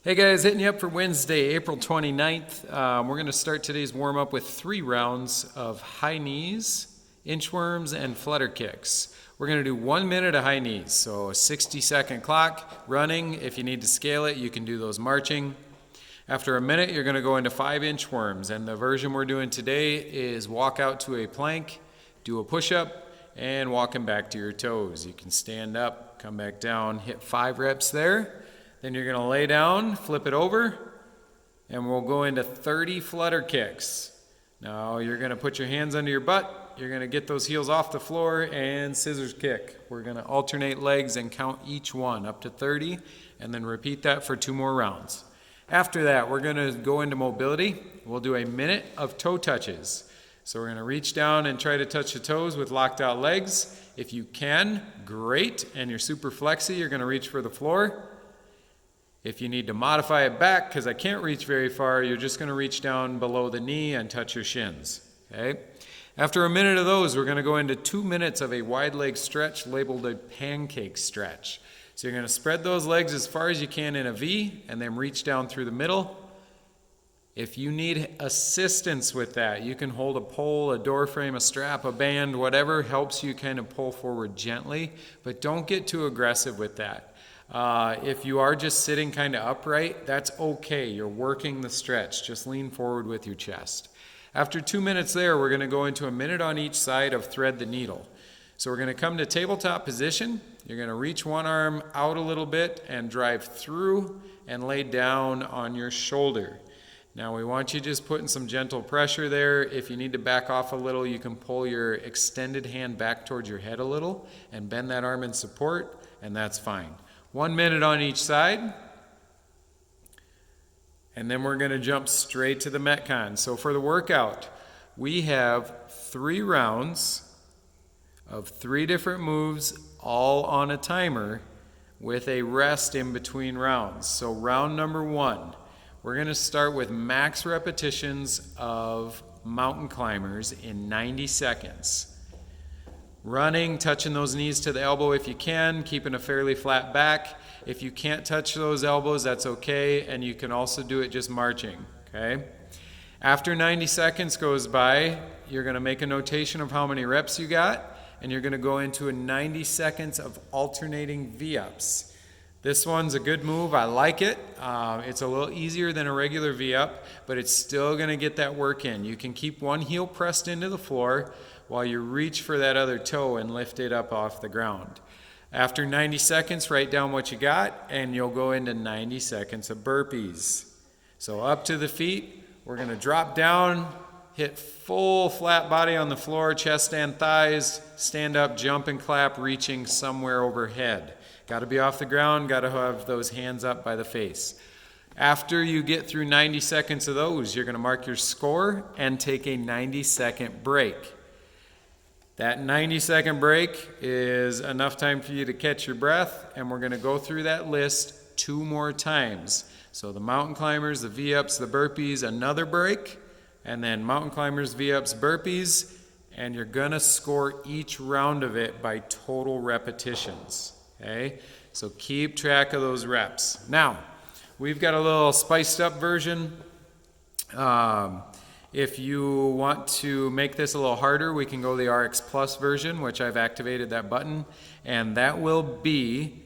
Hey guys, hitting you up for Wednesday, April 29th. We're going to start today's warm-up with 3 rounds of high knees, inchworms, and flutter kicks. We're going to do 1 minute of high knees, so a 60-second clock running. If you need to scale it, you can do those marching. After a minute, you're going to go into 5 inchworms, and the version we're doing today is walk out to a plank, do a push-up, and walking back to your toes. You can stand up, come back down, hit 5 reps there. Then you're going to lay down, flip it over, and we'll go into 30 flutter kicks. Now you're going to put your hands under your butt. You're going to get those heels off the floor and scissors kick. We're going to alternate legs and count each one up to 30, and then repeat that for 2 more rounds. After that, we're going to go into mobility. We'll do a minute of toe touches. So we're going to reach down and try to touch the toes with locked out legs. If you can, great, and you're super flexy, you're going to reach for the floor. If you need to modify it back, because I can't reach very far, you're just going to reach down below the knee and touch your shins. Okay? After a minute of those, we're going to go into 2 minutes of a wide leg stretch labeled a pancake stretch. So you're going to spread those legs as far as you can in a V and then reach down through the middle. If you need assistance with that, you can hold a pole, a door frame, a strap, a band, whatever helps you kind of pull forward gently, but don't get too aggressive with that. If you are just sitting kind of upright, that's okay. You're working the stretch. Just lean forward with your chest. After 2 minutes there, we're going to go into a minute on each side of thread the needle. So we're going to come to tabletop position. You're going to reach one arm out a little bit and drive through and lay down on your shoulder. Now we want you just putting some gentle pressure there. If you need to back off a little, you can pull your extended hand back towards your head a little and bend that arm in support, and that's fine. 1 minute on each side, and then we're going to jump straight to the Metcon. So for the workout, we have 3 rounds of 3 different moves, all on a timer, with a rest in between rounds. So round number 1, we're going to start with max repetitions of mountain climbers in 90 seconds. Running, touching those knees to the elbow if you can, keeping a fairly flat back. If you can't touch those elbows, that's okay, and you can also do it just marching, okay? After 90 seconds goes by, you're going to make a notation of how many reps you got, and you're going to go into a 90 seconds of alternating V-ups. This one's a good move. I like it. It's a little easier than a regular V-up, but it's still going to get that work in. You can keep one heel pressed into the floor while you reach for that other toe and lift it up off the ground. After 90 seconds, write down what you got, and you'll go into 90 seconds of burpees. So up to the feet, we're going to drop down, hit full flat body on the floor, chest and thighs, stand up, jump and clap, reaching somewhere overhead. Got to be off the ground, got to have those hands up by the face. After you get through 90 seconds of those, you're going to mark your score and take a 90-second break. That 90-second break is enough time for you to catch your breath, and we're going to go through that list 2 more times. So the mountain climbers, the V-ups, the burpees, another break, and then mountain climbers, V-ups, burpees, and you're going to score each round of it by total repetitions. Okay? So keep track of those reps. Now, we've got a little spiced up version. If you want to make this a little harder, we can go the RX Plus version, which I've activated that button, and that will be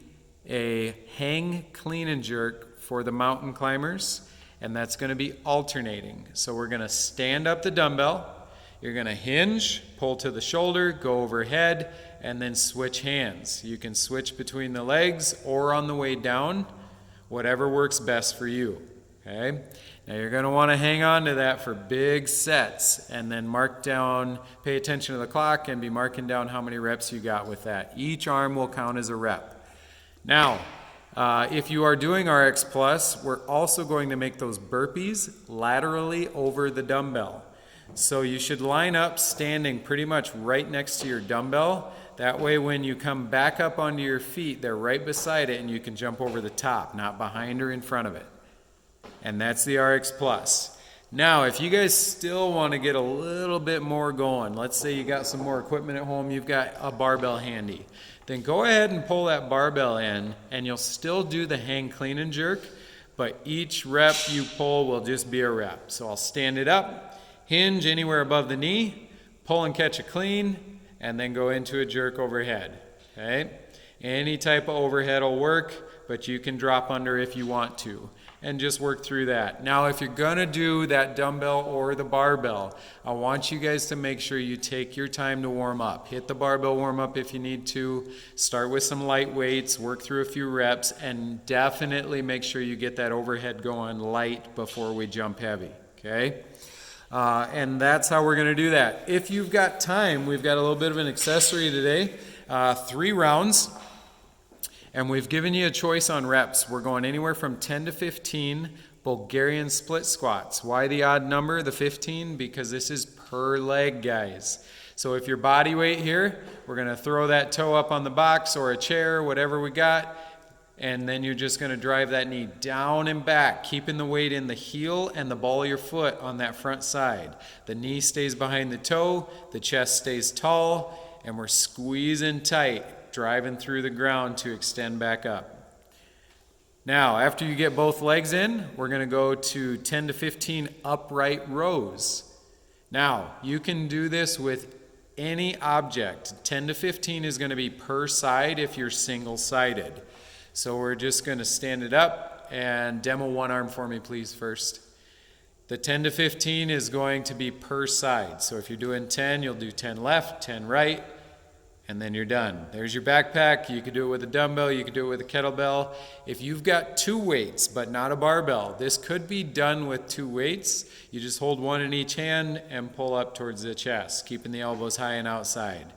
a hang, clean, and jerk for the mountain climbers, and that's going to be alternating. So we're going to stand up the dumbbell, you're going to hinge, pull to the shoulder, go overhead, and then switch hands. You can switch between the legs or on the way down, whatever works best for you. Okay? Now you're going to want to hang on to that for big sets and then mark down, pay attention to the clock and be marking down how many reps you got with that. Each arm will count as a rep. Now, if you are doing RX Plus, we're also going to make those burpees laterally over the dumbbell. So you should line up standing pretty much right next to your dumbbell. That way when you come back up onto your feet, they're right beside it and you can jump over the top, not behind or in front of it. And that's the RX Plus. Now, if you guys still want to get a little bit more going, let's say you got some more equipment at home, you've got a barbell handy, then go ahead and pull that barbell in, and you'll still do the hang, clean, and jerk, but each rep you pull will just be a rep. So I'll stand it up, hinge anywhere above the knee, pull and catch a clean, and then go into a jerk overhead, okay? Any type of overhead will work, but you can drop under if you want to, and just work through that. Now, if you're gonna do that dumbbell or the barbell, I want you guys to make sure you take your time to warm up. Hit the barbell warm up if you need to. Start with some light weights, work through a few reps, and definitely make sure you get that overhead going light before we jump heavy, okay? And that's how we're gonna do that. If you've got time, we've got a little bit of an accessory today. 3 rounds. And we've given you a choice on reps. We're going anywhere from 10 to 15 Bulgarian split squats. Why the odd number, the 15? Because this is per leg, guys. So if your body weight here, we're gonna throw that toe up on the box or a chair, whatever we got, and then you're just gonna drive that knee down and back, keeping the weight in the heel and the ball of your foot on that front side. The knee stays behind the toe, the chest stays tall, and we're squeezing tight, driving through the ground to extend back up. Now, after you get both legs in, we're gonna go to 10 to 15 upright rows. Now, you can do this with any object. 10 to 15 is gonna be per side if you're single-sided. So we're just gonna stand it up and demo one arm for me, please, first. The 10 to 15 is going to be per side. So if you're doing 10, you'll do 10 left, 10 right, and then you're done. There's your backpack. You could do it with a dumbbell. You could do it with a kettlebell. If you've got 2 weights, but not a barbell, this could be done with 2 weights. You just hold one in each hand and pull up towards the chest, keeping the elbows high and outside.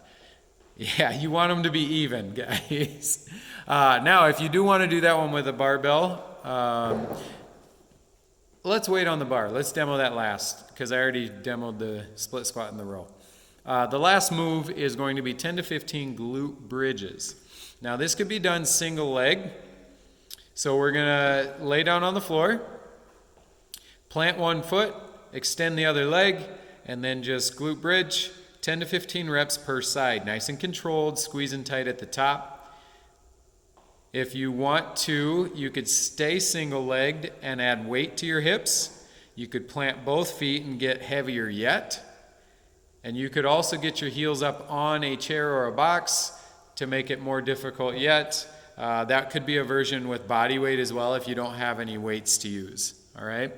Yeah, you want them to be even, guys. Now, if you do want to do that one with a barbell, let's wait on the bar. Let's demo that last, because I already demoed the split squat in the row. The last move is going to be 10 to 15 glute bridges. Now this could be done single leg. So we're gonna lay down on the floor, plant one foot, extend the other leg, and then just glute bridge, 10 to 15 reps per side. Nice and controlled, squeezing tight at the top. If you want to, you could stay single-legged and add weight to your hips. You could plant both feet and get heavier yet. And you could also get your heels up on a chair or a box to make it more difficult yet. That could be a version with body weight as well if you don't have any weights to use, all right?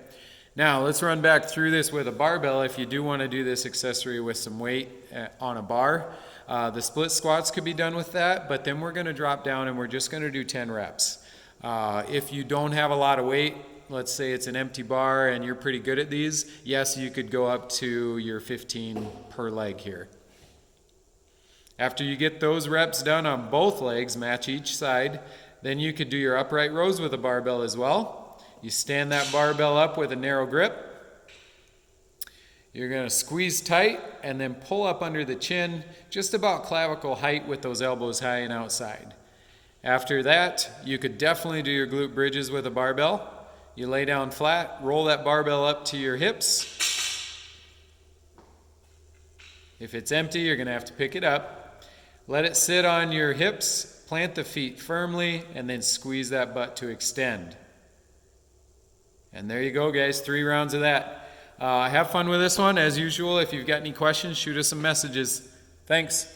Now, let's run back through this with a barbell if you do want to do this accessory with some weight on a bar. The split squats could be done with that, but then we're going to drop down and we're just going to do 10 reps. If you don't have a lot of weight, let's say it's an empty bar and you're pretty good at these, yes, you could go up to your 15 per leg here. After you get those reps done on both legs, match each side, then you could do your upright rows with a barbell as well. You stand that barbell up with a narrow grip. You're going to squeeze tight and then pull up under the chin, just about clavicle height with those elbows high and outside. After that, you could definitely do your glute bridges with a barbell. You lay down flat, roll that barbell up to your hips. If it's empty, you're going to have to pick it up. Let it sit on your hips, plant the feet firmly, and then squeeze that butt to extend. And there you go, guys, 3 rounds of that. Have fun with this one. As usual, if you've got any questions, shoot us some messages. Thanks.